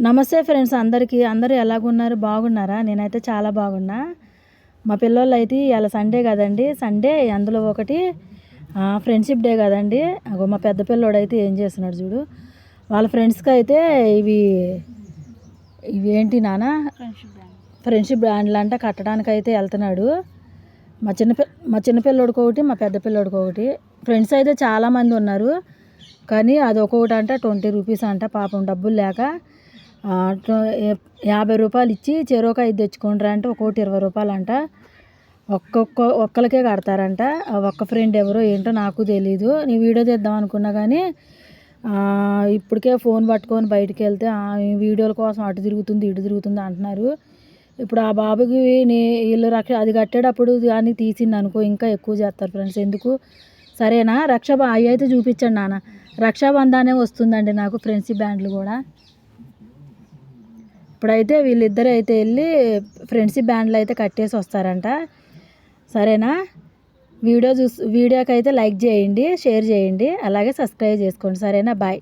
నమస్తే ఫ్రెండ్స్, అందరూ ఎలాగున్నారు? బాగున్నారా? నేనైతే చాలా బాగున్నా. మా పిల్లోళ్ళు అయితే ఇవాళ సండే కదండి, సండే అందులో ఒకటి ఫ్రెండ్షిప్ డే కదండి. అగో మా పెద్ద పిల్లోడు అయితే ఏం చేస్తున్నాడు చూడు. వాళ్ళ ఫ్రెండ్స్కి అయితే ఇవి ఏంటి నాన్న, ఫ్రెండ్షిప్ బ్యాండ్లు అంట కట్టడానికి అయితే వెళ్తున్నాడు. మా చిన్నపిల్లోడికి ఒకటి, మా పెద్ద పిల్లోడికి ఒకటి. ఫ్రెండ్స్ అయితే చాలామంది ఉన్నారు, కానీ అది ఒక్కొక్కటి అంట 20 రూపీస్ అంట. పాపం డబ్బులు లేక 50 రూపాయలు ఇచ్చి చెరోక 5 తెచ్చుకుంటారా అంటే ఒక్కొక్కటి 20 రూపాయలు అంట. ఒక్కరికే కడతారంట. ఒక్క ఫ్రెండ్ ఎవరో ఏంటో నాకు తెలీదు. నీ వీడియో తీద్దాం అనుకున్నా కానీ ఇప్పటికే ఫోన్ పట్టుకొని బయటికి వెళ్తే వీడియోల కోసం అటు తిరుగుతుంది ఇటు తిరుగుతుంది అంటున్నారు. ఇప్పుడు ఆ బాబుకి వీళ్ళు అది కట్టేటప్పుడు కానీ తీసింది అనుకో ఇంకా ఎక్కువ చేస్తారు ఫ్రెండ్స్. ఎందుకు? సరేనా? అవి అయితే చూపించండి నాన్న. రక్షాబంధానే వస్తుందండి నాకు ఫ్రెండ్షిప్ బ్యాండ్లు కూడా. ఇప్పుడైతే వీళ్ళిద్దరూ అయితే వెళ్ళి ఫ్రెండ్షిప్ బ్యాండ్లు అయితే కట్టేసి వస్తారంట. సరేనా? వీడియోకి అయితే లైక్ చేయండి, షేర్ చేయండి, అలాగే సబ్స్క్రైబ్ చేసుకోండి. సరేనా? బాయ్.